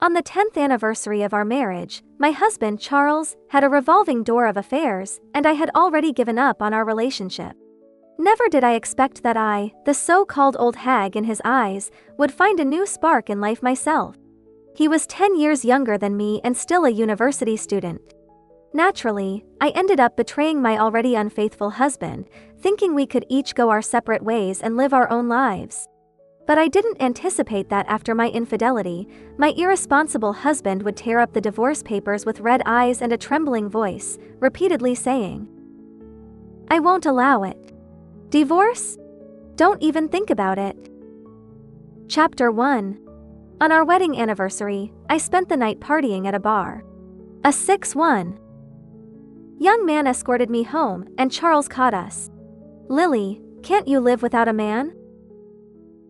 On the 10th anniversary of our marriage, my husband, Charles, had a revolving door of affairs, and I had already given up on our relationship. Never did I expect that I, the so-called old hag in his eyes, would find a new spark in life myself. He was 10 years younger than me and still a university student. Naturally, I ended up betraying my already unfaithful husband, thinking we could each go our separate ways and live our own lives. But I didn't anticipate that after my infidelity, my irresponsible husband would tear up the divorce papers with red eyes and a trembling voice, repeatedly saying, "I won't allow it. Divorce? Don't even think about it." Chapter 1. On our wedding anniversary, I spent the night partying at a bar. A 6'1" young man escorted me home, and Charles caught us. "Lily, can't you live without a man?"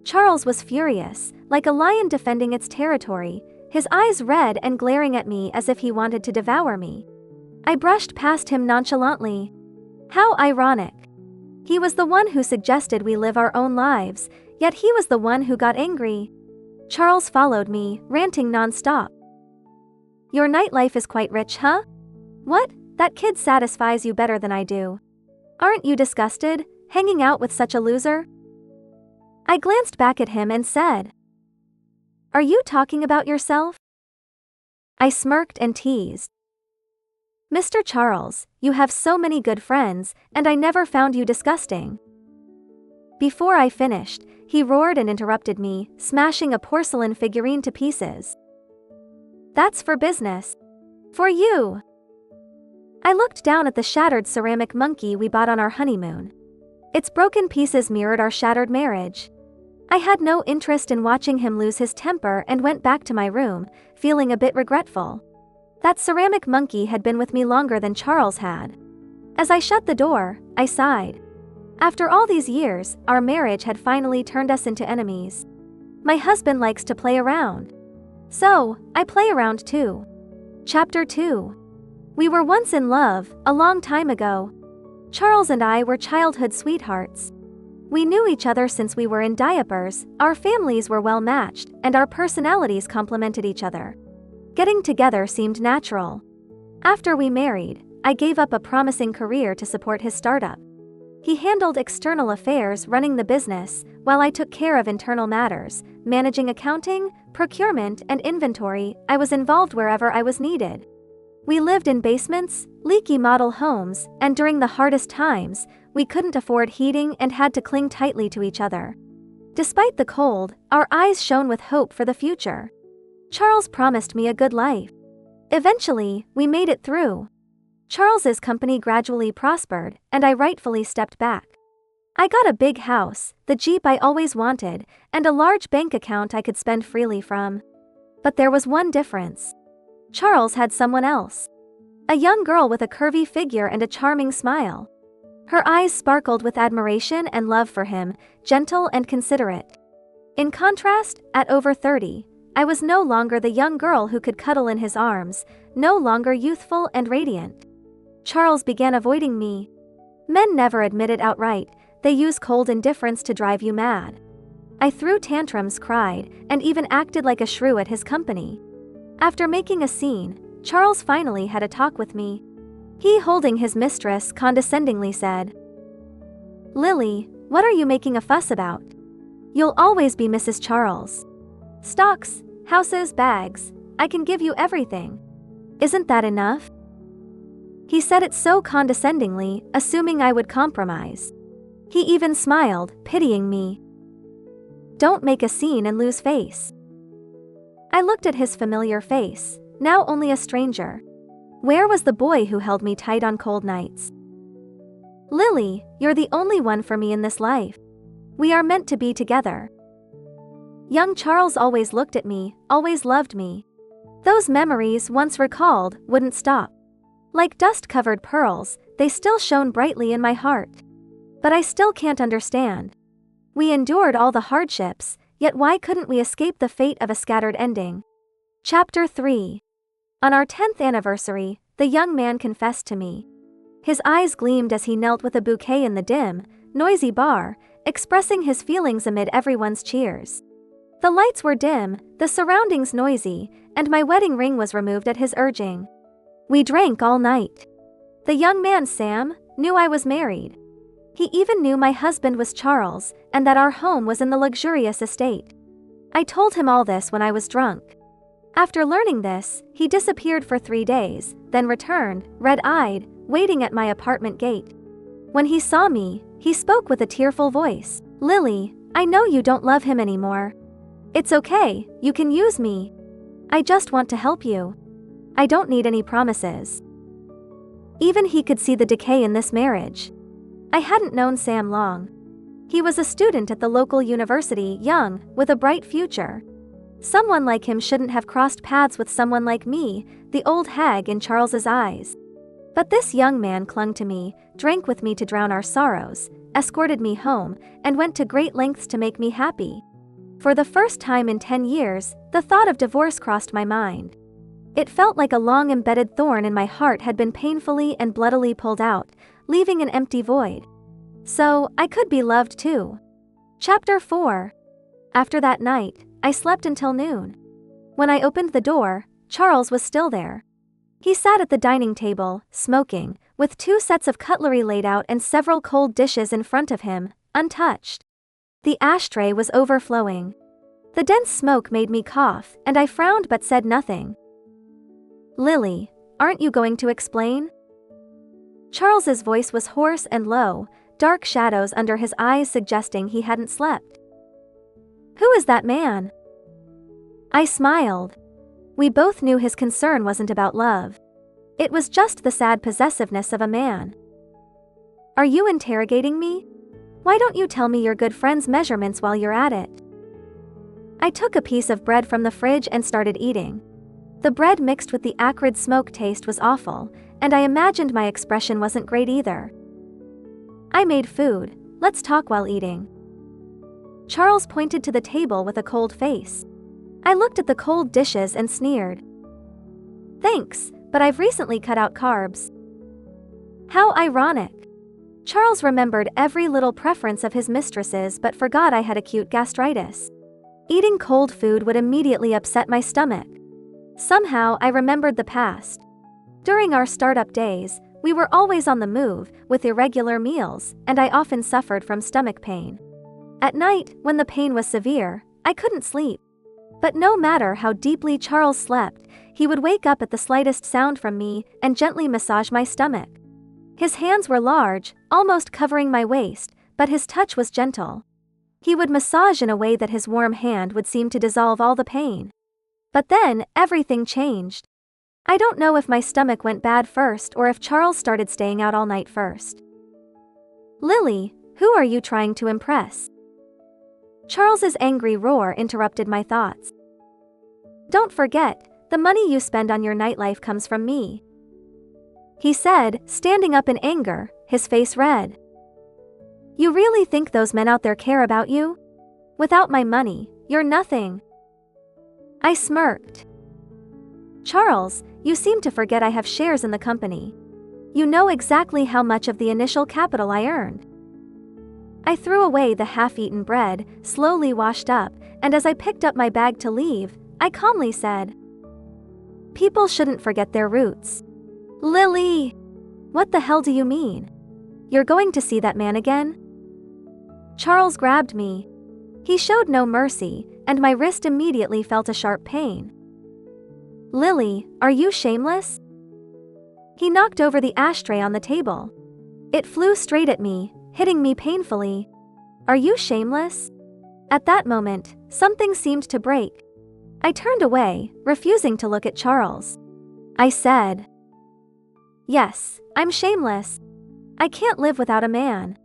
Charles was furious, like a lion defending its territory, his eyes red and glaring at me as if he wanted to devour me. I brushed past him nonchalantly. How ironic. He was the one who suggested we live our own lives, yet he was the one who got angry. Charles followed me, ranting nonstop. "Your nightlife is quite rich, huh? What? That kid satisfies you better than I do. Aren't you disgusted, hanging out with such a loser?" I glanced back at him and said, "Are you talking about yourself?" I smirked and teased. "Mr. Charles, you have so many good friends, and I never found you disgusting." Before I finished, he roared and interrupted me, smashing a porcelain figurine to pieces. "That's for business. For you." I looked down at the shattered ceramic monkey we bought on our honeymoon. Its broken pieces mirrored our shattered marriage. I had no interest in watching him lose his temper and went back to my room, feeling a bit regretful. That ceramic monkey had been with me longer than Charles had. As I shut the door, I sighed. After all these years, our marriage had finally turned us into enemies. My husband likes to play around. So, I play around too. Chapter 2. We were once in love, a long time ago. Charles and I were childhood sweethearts. We knew each other since we were in diapers, our families were well matched, and our personalities complemented each other. Getting together seemed natural. After we married, I gave up a promising career to support his startup. He handled external affairs, running the business, while I took care of internal matters, managing accounting, procurement, and inventory. I was involved wherever I was needed. We lived in basements, leaky model homes, and during the hardest times, we couldn't afford heating and had to cling tightly to each other. Despite the cold, our eyes shone with hope for the future. Charles promised me a good life. Eventually, we made it through. Charles's company gradually prospered, and I rightfully stepped back. I got a big house, the Jeep I always wanted, and a large bank account I could spend freely from. But there was one difference. Charles had someone else. A young girl with a curvy figure and a charming smile. Her eyes sparkled with admiration and love for him, gentle and considerate. In contrast, at over 30, I was no longer the young girl who could cuddle in his arms, no longer youthful and radiant. Charles began avoiding me. Men never admit it outright, they use cold indifference to drive you mad. I threw tantrums, cried, and even acted like a shrew at his company. After making a scene, Charles finally had a talk with me. He, holding his mistress, condescendingly said, "Lily, what are you making a fuss about? You'll always be Mrs. Charles. Stocks, houses, bags, I can give you everything. Isn't that enough?" He said it so condescendingly, assuming I would compromise. He even smiled, pitying me. "Don't make a scene and lose face." I looked at his familiar face, now only a stranger. Where was the boy who held me tight on cold nights? "Lily, you're the only one for me in this life. We are meant to be together." Young Charles always looked at me, always loved me. Those memories, once recalled, wouldn't stop. Like dust-covered pearls, they still shone brightly in my heart. But I still can't understand. We endured all the hardships, yet why couldn't we escape the fate of a scattered ending? Chapter 3. On our 10th anniversary, the young man confessed to me. His eyes gleamed as he knelt with a bouquet in the dim, noisy bar, expressing his feelings amid everyone's cheers. The lights were dim, the surroundings noisy, and my wedding ring was removed at his urging. We drank all night. The young man, Sam, knew I was married. He even knew my husband was Charles, and that our home was in the luxurious estate. I told him all this when I was drunk. After learning this, he disappeared for 3 days, then returned, red-eyed, waiting at my apartment gate. When he saw me, he spoke with a tearful voice. "Lily, I know you don't love him anymore. It's okay, you can use me. I just want to help you. I don't need any promises." Even he could see the decay in this marriage. I hadn't known Sam long. He was a student at the local university, young, with a bright future. Someone like him shouldn't have crossed paths with someone like me, the old hag in Charles's eyes. But this young man clung to me, drank with me to drown our sorrows, escorted me home, and went to great lengths to make me happy. For the first time in 10 years, the thought of divorce crossed my mind. It felt like a long embedded thorn in my heart had been painfully and bloodily pulled out, leaving an empty void. So, I could be loved too. Chapter 4. After that night, I slept until noon. When I opened the door, Charles was still there. He sat at the dining table, smoking, with 2 sets of cutlery laid out and several cold dishes in front of him, untouched. The ashtray was overflowing. The dense smoke made me cough, and I frowned but said nothing. "Lily, aren't you going to explain?" Charles's voice was hoarse and low, dark shadows under his eyes suggesting he hadn't slept. "Who is that man?" I smiled. We both knew his concern wasn't about love. It was just the sad possessiveness of a man. "Are you interrogating me? Why don't you tell me your good friend's measurements while you're at it?" I took a piece of bread from the fridge and started eating. The bread mixed with the acrid smoke taste was awful, and I imagined my expression wasn't great either. "I made food, let's talk while eating." Charles pointed to the table with a cold face. I looked at the cold dishes and sneered. "Thanks, but I've recently cut out carbs." How ironic. Charles remembered every little preference of his mistresses but forgot I had acute gastritis. Eating cold food would immediately upset my stomach. Somehow I remembered the past. During our startup days, we were always on the move, with irregular meals, and I often suffered from stomach pain. At night, when the pain was severe, I couldn't sleep. But no matter how deeply Charles slept, he would wake up at the slightest sound from me and gently massage my stomach. His hands were large, almost covering my waist, but his touch was gentle. He would massage in a way that his warm hand would seem to dissolve all the pain. But then, everything changed. I don't know if my stomach went bad first or if Charles started staying out all night first. "Lily, who are you trying to impress?" Charles's angry roar interrupted my thoughts. "Don't forget, the money you spend on your nightlife comes from me," he said, standing up in anger, his face red. "You really think those men out there care about you? Without my money, you're nothing." I smirked. "Charles, you seem to forget I have shares in the company. You know exactly how much of the initial capital I earned." I threw away the half-eaten bread, slowly washed up, and as I picked up my bag to leave, I calmly said, "People shouldn't forget their roots." "Lily! What the hell do you mean? You're going to see that man again?" Charles grabbed me. He showed no mercy, and my wrist immediately felt a sharp pain. "Lily, are you shameless?" He knocked over the ashtray on the table. It flew straight at me, hitting me painfully. "Are you shameless?" At that moment, something seemed to break. I turned away, refusing to look at Charles. I said, "Yes, I'm shameless. I can't live without a man.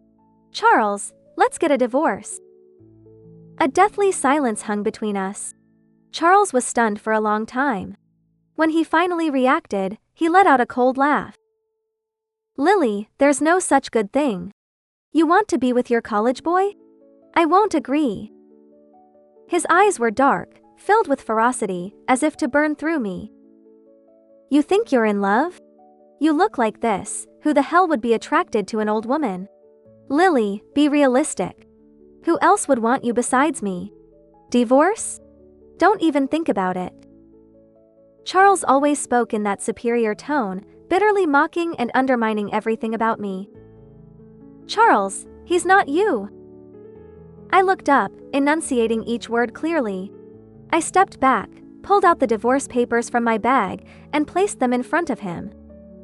Charles, let's get a divorce." A deathly silence hung between us. Charles was stunned for a long time. When he finally reacted, he let out a cold laugh. "Lily, there's no such good thing. You want to be with your college boy? I won't agree." His eyes were dark, filled with ferocity, as if to burn through me. "You think you're in love? You look like this, who the hell would be attracted to an old woman? Lily, be realistic. Who else would want you besides me? Divorce? Don't even think about it. Charles always spoke in that superior tone, bitterly mocking and undermining everything about me. Charles, he's not you. I looked up, enunciating each word clearly. I stepped back, pulled out the divorce papers from my bag, and placed them in front of him.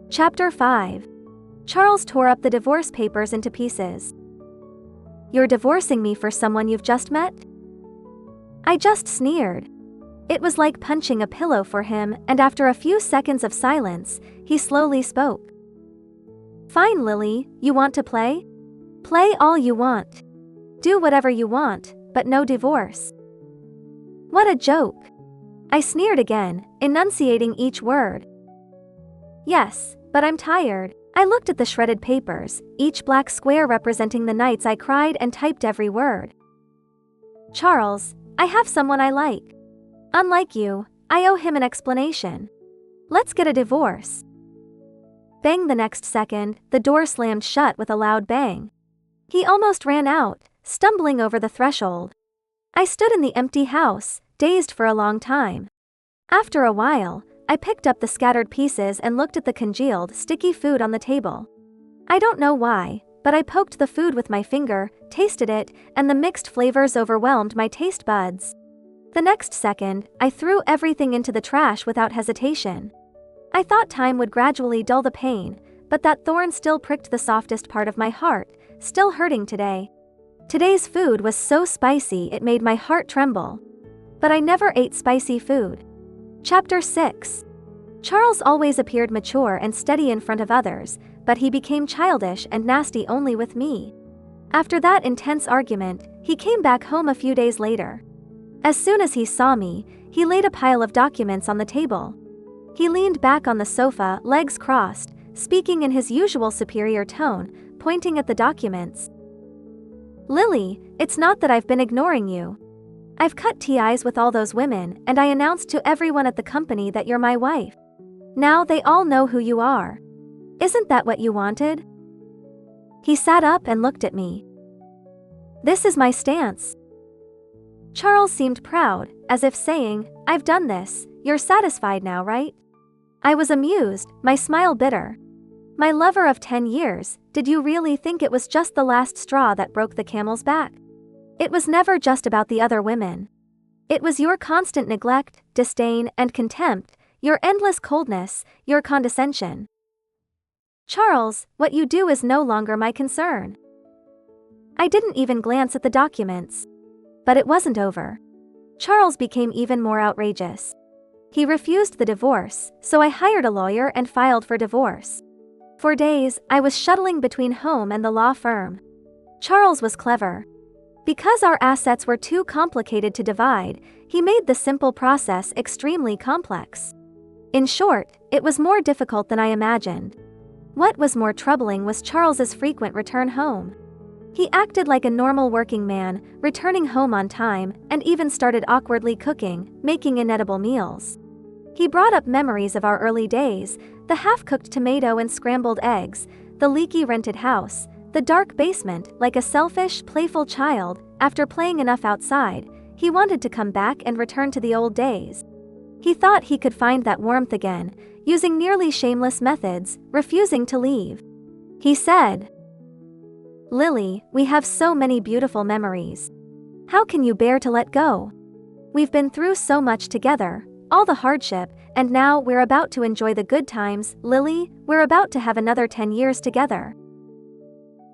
Chapter 5. Charles tore up the divorce papers into pieces. You're divorcing me for someone you've just met? I just sneered. It was like punching a pillow for him, and after a few seconds of silence, he slowly spoke. Fine, Lily, you want to play? Play all you want. Do whatever you want, but no divorce. What a joke. I sneered again, enunciating each word. Yes, but I'm tired. I looked at the shredded papers, each black square representing the nights I cried, and typed every word. Charles, I have someone I like. Unlike you, I owe him an explanation. Let's get a divorce. Bang! The next second, the door slammed shut with a loud bang. He almost ran out, stumbling over the threshold. I stood in the empty house, dazed for a long time. After a while, I picked up the scattered pieces and looked at the congealed, sticky food on the table. I don't know why, but I poked the food with my finger, tasted it, and the mixed flavors overwhelmed my taste buds. The next second, I threw everything into the trash without hesitation. I thought time would gradually dull the pain, but that thorn still pricked the softest part of my heart, still hurting today. Today's food was so spicy it made my heart tremble. But I never ate spicy food. Chapter 6. Charles always appeared mature and steady in front of others, but he became childish and nasty only with me. After that intense argument, he came back home a few days later. As soon as he saw me, he laid a pile of documents on the table. He leaned back on the sofa, legs crossed, speaking in his usual superior tone, pointing at the documents. Lily, it's not that I've been ignoring you. I've cut ties with all those women, and I announced to everyone at the company that you're my wife. Now they all know who you are. Isn't that what you wanted? He sat up and looked at me. This is my stance. Charles seemed proud, as if saying, I've done this, you're satisfied now, right? I was amused, my smile bitter. My lover of 10 years, did you really think it was just the last straw that broke the camel's back? It was never just about the other women. It was your constant neglect, disdain, and contempt, your endless coldness, your condescension. Charles, what you do is no longer my concern. I didn't even glance at the documents. But it wasn't over. Charles became even more outrageous. He refused the divorce, so I hired a lawyer and filed for divorce. For days, I was shuttling between home and the law firm. Charles was clever. Because our assets were too complicated to divide, he made the simple process extremely complex. In short, it was more difficult than I imagined. What was more troubling was Charles's frequent return home. He acted like a normal working man, returning home on time, and even started awkwardly cooking, making inedible meals. He brought up memories of our early days, the half-cooked tomato and scrambled eggs, the leaky rented house, the dark basement. Like a selfish, playful child, after playing enough outside, he wanted to come back and return to the old days. He thought he could find that warmth again, using nearly shameless methods, refusing to leave. He said, Lily, we have so many beautiful memories. How can you bear to let go? We've been through so much together, all the hardship, and now we're about to enjoy the good times. Lily, we're about to have another 10 years together.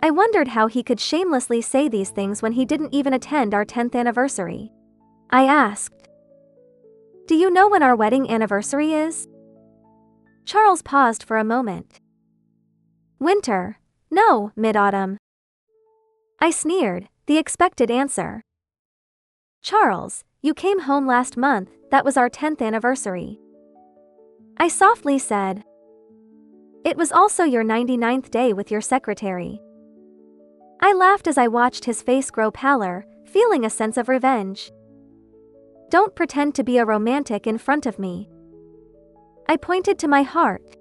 I wondered how he could shamelessly say these things when he didn't even attend our 10th anniversary. I asked, Do you know when our wedding anniversary is? Charles paused for a moment. Winter. No, mid-autumn. I sneered, the expected answer. Charles, you came home last month, that was our 10th anniversary. I softly said. It was also your 99th day with your secretary. I laughed as I watched his face grow paler, feeling a sense of revenge. Don't pretend to be a romantic in front of me. I pointed to my heart.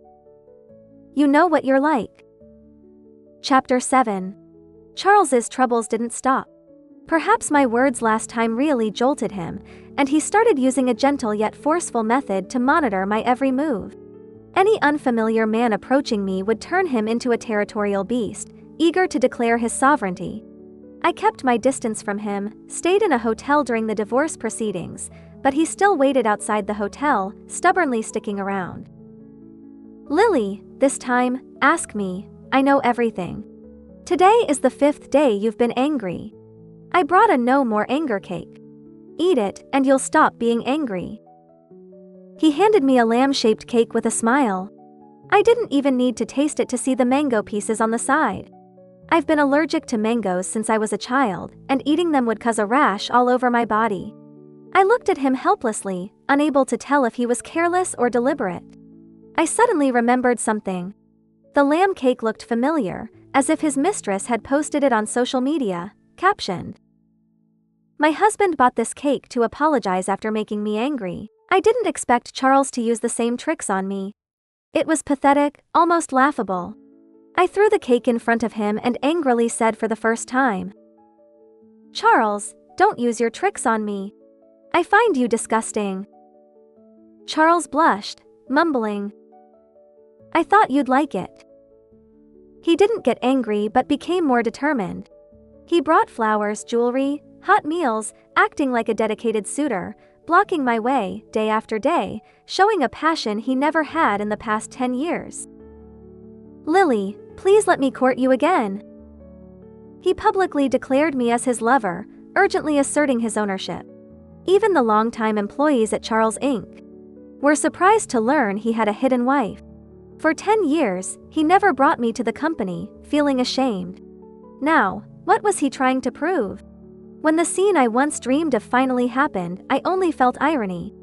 You know what you're like. Chapter 7. Charles's troubles didn't stop. Perhaps my words last time really jolted him, and he started using a gentle yet forceful method to monitor my every move. Any unfamiliar man approaching me would turn him into a territorial beast, eager to declare his sovereignty. I kept my distance from him, stayed in a hotel during the divorce proceedings, but he still waited outside the hotel, stubbornly sticking around. "Lily, this time, ask me. I know everything. Today is the 5th day you've been angry. I brought a no more anger cake. Eat it, and you'll stop being angry." He handed me a lamb-shaped cake with a smile. I didn't even need to taste it to see the mango pieces on the side. I've been allergic to mangoes since I was a child, and eating them would cause a rash all over my body. I looked at him helplessly, unable to tell if he was careless or deliberate. I suddenly remembered something. The lamb cake looked familiar, as if his mistress had posted it on social media, captioned, "My husband bought this cake to apologize after making me angry." I didn't expect Charles to use the same tricks on me. It was pathetic, almost laughable. I threw the cake in front of him and angrily said for the first time, "Charles, don't use your tricks on me. I find you disgusting." Charles blushed, mumbling, "I thought you'd like it." He didn't get angry but became more determined. He brought flowers, jewelry, hot meals, acting like a dedicated suitor, blocking my way, day after day, showing a passion he never had in the past 10 years. "Lily, please let me court you again." He publicly declared me as his lover, urgently asserting his ownership. Even the longtime employees at Charles Inc. were surprised to learn he had a hidden wife. For 10 years, he never brought me to the company, feeling ashamed. Now, what was he trying to prove? When the scene I once dreamed of finally happened, I only felt irony.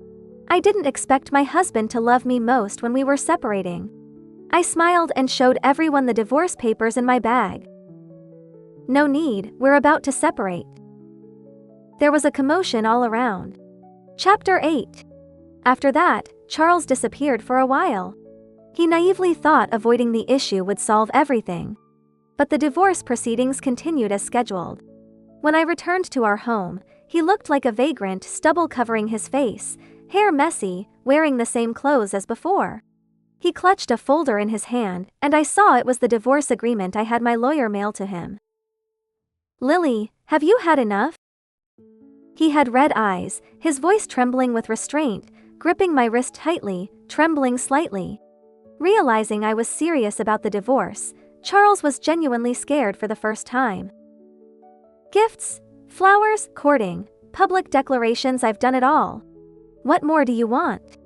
I didn't expect my husband to love me most when we were separating. I smiled and showed everyone the divorce papers in my bag. "No need, we're about to separate." There was a commotion all around. Chapter 8. After that, Charles disappeared for a while. He naively thought avoiding the issue would solve everything. But the divorce proceedings continued as scheduled. When I returned to our home, he looked like a vagrant, stubble covering his face, hair messy, wearing the same clothes as before. He clutched a folder in his hand, and I saw it was the divorce agreement I had my lawyer mail to him. "Lily, have you had enough?" He had red eyes, his voice trembling with restraint, gripping my wrist tightly, trembling slightly. Realizing I was serious about the divorce, Charles was genuinely scared for the first time. "Gifts, flowers, courting, public declarations, I've done it all. What more do you want?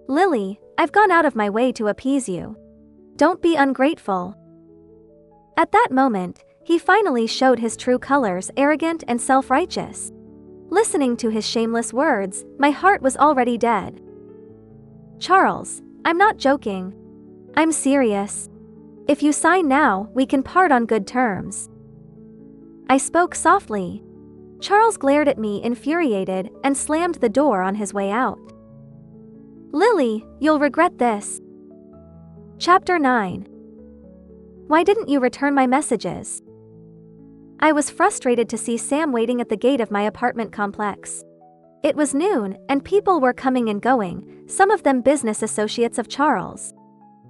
Lily, I've gone out of my way to appease you. Don't be ungrateful." At that moment, he finally showed his true colors, arrogant and self-righteous. Listening to his shameless words, my heart was already dead. "Charles, I'm not joking. I'm serious. If you sign now, we can part on good terms." I spoke softly. Charles glared at me infuriated and slammed the door on his way out. "Lily, you'll regret this." Chapter 9. Why didn't you return my messages? I was frustrated to see Sam waiting at the gate of my apartment complex. It was noon, and people were coming and going, some of them business associates of Charles.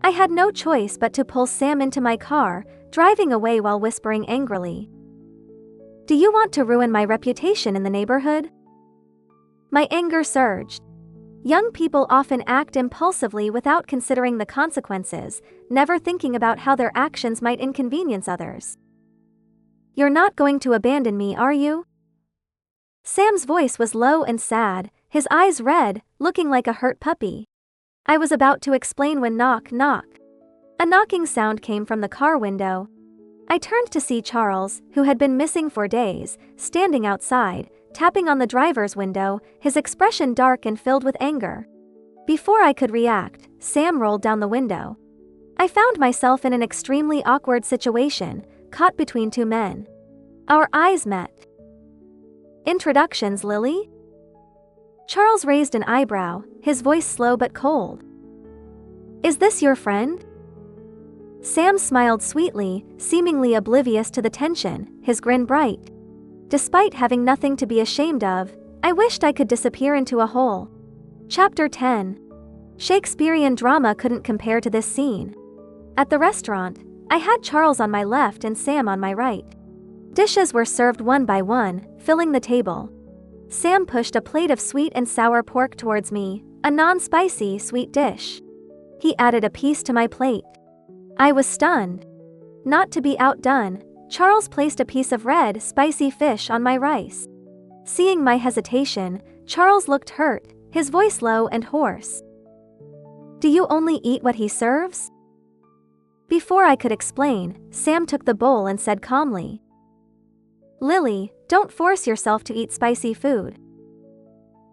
I had no choice but to pull Sam into my car, driving away while whispering angrily, "Do you want to ruin my reputation in the neighborhood?" My anger surged. Young people often act impulsively without considering the consequences, never thinking about how their actions might inconvenience others. "You're not going to abandon me, are you?" Sam's voice was low and sad, his eyes red, looking like a hurt puppy. I was about to explain when knock, knock. A knocking sound came from the car window. I turned to see Charles, who had been missing for days, standing outside, tapping on the driver's window, his expression dark and filled with anger. Before I could react, Sam rolled down the window. I found myself in an extremely awkward situation, caught between two men. Our eyes met. "Introductions, Lily?" Charles raised an eyebrow, his voice slow but cold. "Is this your friend?" Sam smiled sweetly, seemingly oblivious to the tension, his grin bright. Despite having nothing to be ashamed of, I wished I could disappear into a hole. Chapter 10. Shakespearean drama couldn't compare to this scene. At the restaurant, I had Charles on my left and Sam on my right. Dishes were served one by one, filling the table. Sam pushed a plate of sweet and sour pork towards me, a non-spicy sweet dish. He added a piece to my plate. I was stunned. Not to be outdone, Charles placed a piece of red, spicy fish on my rice. Seeing my hesitation, Charles looked hurt, his voice low and hoarse. "Do you only eat what he serves?" Before I could explain, Sam took the bowl and said calmly, "Lily, don't force yourself to eat spicy food."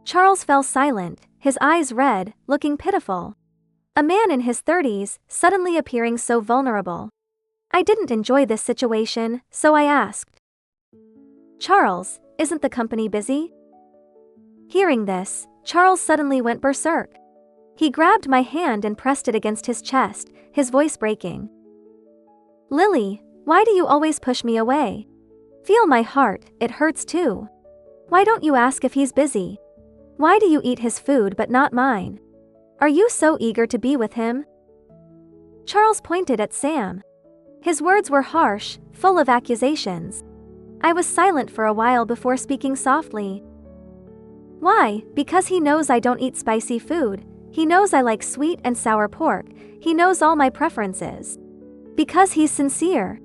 Charles fell silent, his eyes red, looking pitiful. A man in his 30s, suddenly appearing so vulnerable. I didn't enjoy this situation, so I asked, "Charles, isn't the company busy?" Hearing this, Charles suddenly went berserk. He grabbed my hand and pressed it against his chest, his voice breaking. "Lily, why do you always push me away? Feel my heart, it hurts too. Why don't you ask if he's busy? Why do you eat his food but not mine? Are you so eager to be with him?" Charles pointed at Sam. His words were harsh, full of accusations. I was silent for a while before speaking softly. "Why? Because he knows I don't eat spicy food. He knows I like sweet and sour pork. He knows all my preferences. Because he's sincere."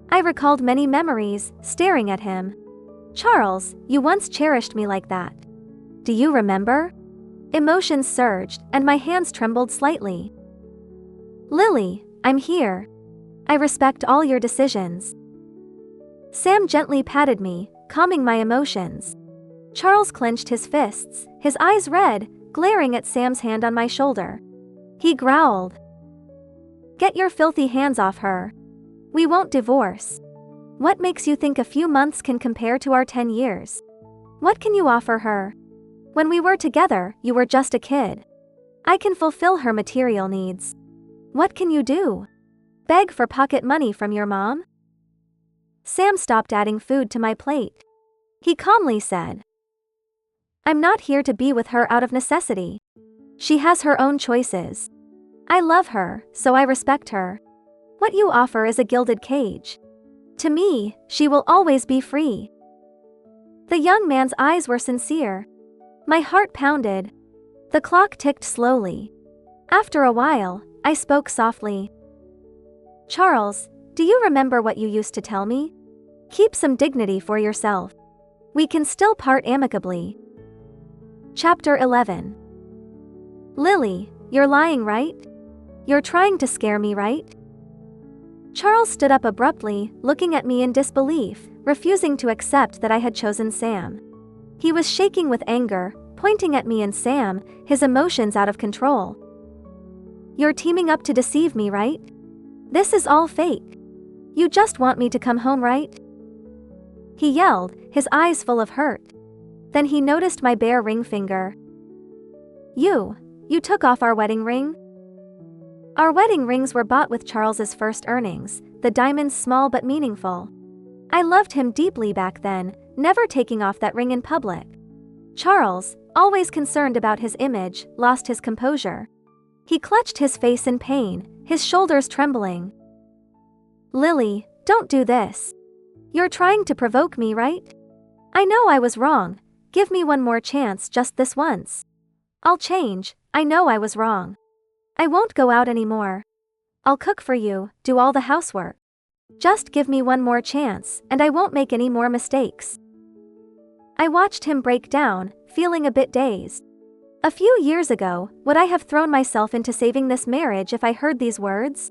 I recalled many memories, staring at him. "Charles, you once cherished me like that. Do you remember?" Emotions surged, and my hands trembled slightly. "Lily, I'm here. I respect all your decisions." Sam gently patted me, calming my emotions. Charles clenched his fists, his eyes red, glaring at Sam's hand on my shoulder. He growled, "Get your filthy hands off her. We won't divorce. What makes you think a few months can compare to our 10 years? What can you offer her? When we were together, you were just a kid. I can fulfill her material needs. What can you do? Beg for pocket money from your mom?" Sam stopped adding food to my plate. He calmly said, "I'm not here to be with her out of necessity. She has her own choices. I love her, so I respect her. What you offer is a gilded cage. To me, she will always be free." The young man's eyes were sincere. My heart pounded. The clock ticked slowly. After a while, I spoke softly. "Charles, do you remember what you used to tell me? Keep some dignity for yourself. We can still part amicably." Chapter 11. "Lily, you're lying, right? You're trying to scare me, right?" Charles stood up abruptly, looking at me in disbelief, refusing to accept that I had chosen Sam. He was shaking with anger, pointing at me and Sam, his emotions out of control. "You're teaming up to deceive me, right? This is all fake. You just want me to come home, right?" He yelled, his eyes full of hurt. Then he noticed my bare ring finger. You took off our wedding ring?" Our wedding rings were bought with Charles's first earnings, the diamonds small but meaningful. I loved him deeply back then, never taking off that ring in public. Charles, always concerned about his image, lost his composure. He clutched his face in pain, his shoulders trembling. "Lily, don't do this. You're trying to provoke me, right? I know I was wrong. Give me one more chance, just this once. I'll change, I know I was wrong. I won't go out anymore. I'll cook for you, do all the housework. Just give me one more chance, and I won't make any more mistakes." I watched him break down, feeling a bit dazed. A few years ago, would I have thrown myself into saving this marriage if I heard these words?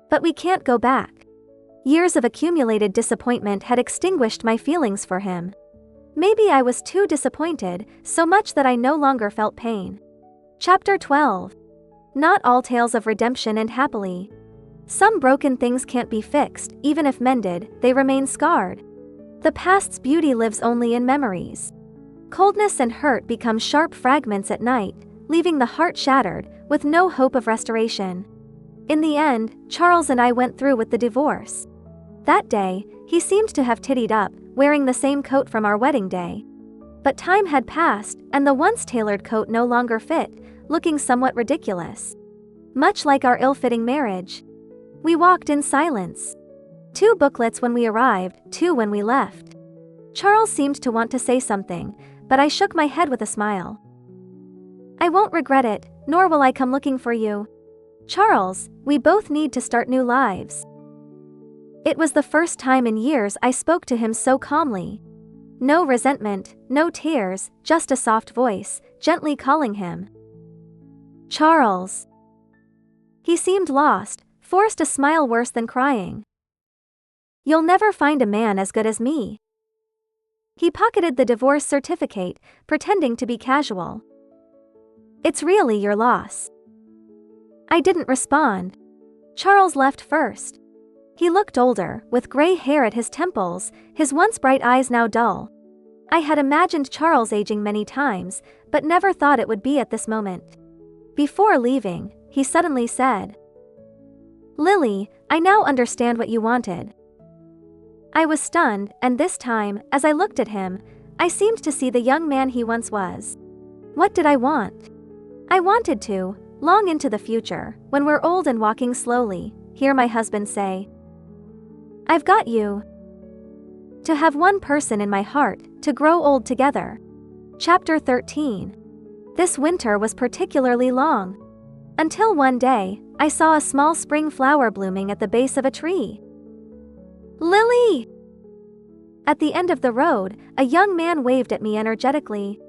But we can't go back. Years of accumulated disappointment had extinguished my feelings for him. Maybe I was too disappointed, so much that I no longer felt pain. Chapter 12. Not all tales of redemption end happily. Some broken things can't be fixed, even if mended, they remain scarred. The past's beauty lives only in memories. Coldness and hurt become sharp fragments at night, leaving the heart shattered, with no hope of restoration. In the end, Charles and I went through with the divorce. That day, He seemed to have tittied up, wearing the same coat from our wedding day. But time had passed, and the once tailored coat no longer fit, looking somewhat ridiculous. Much like our ill-fitting marriage. We walked in silence. 2 booklets when we arrived, 2 when we left. Charles seemed to want to say something, but I shook my head with a smile. I won't regret it, nor will I come looking for you. Charles, we both need to start new lives. It was the first time in years I spoke to him so calmly. No resentment, no tears, just a soft voice, gently calling him. Charles. He seemed lost, forced a smile worse than crying. You'll never find a man as good as me. He pocketed the divorce certificate, pretending to be casual. It's really your loss. I didn't respond. Charles left first. He looked older, with gray hair at his temples, his once bright eyes now dull. I had imagined Charles aging many times, but never thought it would be at this moment. Before leaving, he suddenly said, Lily, I now understand what you wanted. I was stunned, and this time, as I looked at him, I seemed to see the young man he once was. What did I want? I wanted to, long into the future, when we're old and walking slowly, hear my husband say, I've got you. To have one person in my heart, to grow old together. Chapter 13. This winter was particularly long. Until one day, I saw a small spring flower blooming at the base of a tree. Lily! At the end of the road, a young man waved at me energetically.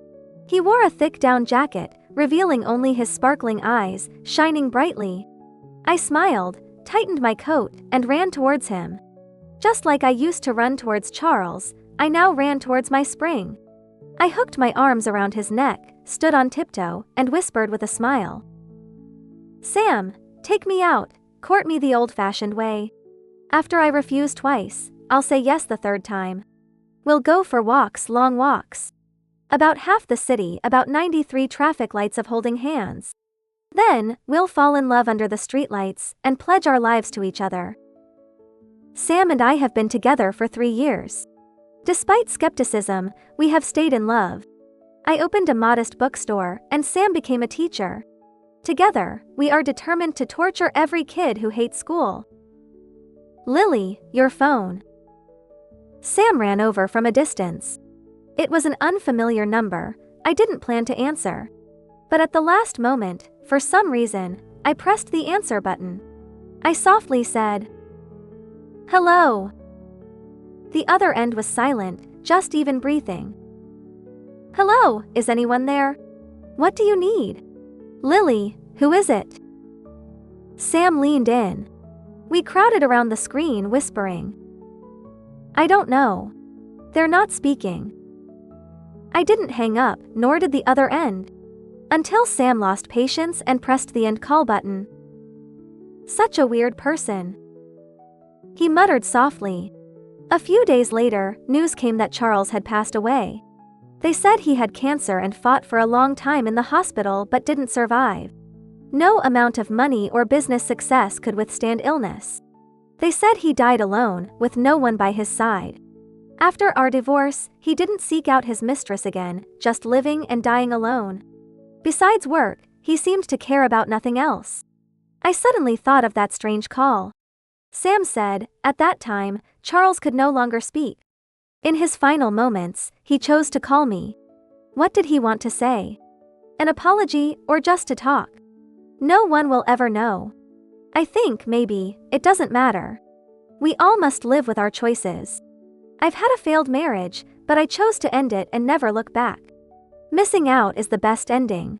He wore a thick down jacket, revealing only his sparkling eyes, shining brightly. I smiled, tightened my coat, and ran towards him. Just like I used to run towards Charles, I now ran towards my spring. I hooked my arms around his neck, stood on tiptoe, and whispered with a smile. Sam, take me out, court me the old-fashioned way. After I refuse twice, I'll say yes the third time. We'll go for walks, long walks. About half the city, about 93 traffic lights of holding hands. Then, we'll fall in love under the streetlights, and pledge our lives to each other. Sam and I have been together for 3 years. Despite skepticism, we have stayed in love. I opened a modest bookstore, and Sam became a teacher. Together, we are determined to torture every kid who hates school. Lily, your phone. Sam ran over from a distance. It was an unfamiliar number. I didn't plan to answer. But at the last moment, for some reason, I pressed the answer button. I softly said, Hello. The other end was silent, just even breathing. Hello, is anyone there? What do you need? Lily, who is it? Sam leaned in. We crowded around the screen whispering. I don't know. They're not speaking. I didn't hang up, nor did the other end. Until Sam lost patience and pressed the end call button. Such a weird person. He muttered softly. A few days later, news came that Charles had passed away. They said he had cancer and fought for a long time in the hospital but didn't survive. No amount of money or business success could withstand illness. They said he died alone, with no one by his side. After our divorce, he didn't seek out his mistress again, just living and dying alone. Besides work, he seemed to care about nothing else. I suddenly thought of that strange call. Sam said, at that time, Charles could no longer speak. In his final moments, he chose to call me. What did he want to say? An apology, or just to talk? No one will ever know. I think, maybe, it doesn't matter. We all must live with our choices. I've had a failed marriage, but I chose to end it and never look back. Missing out is the best ending.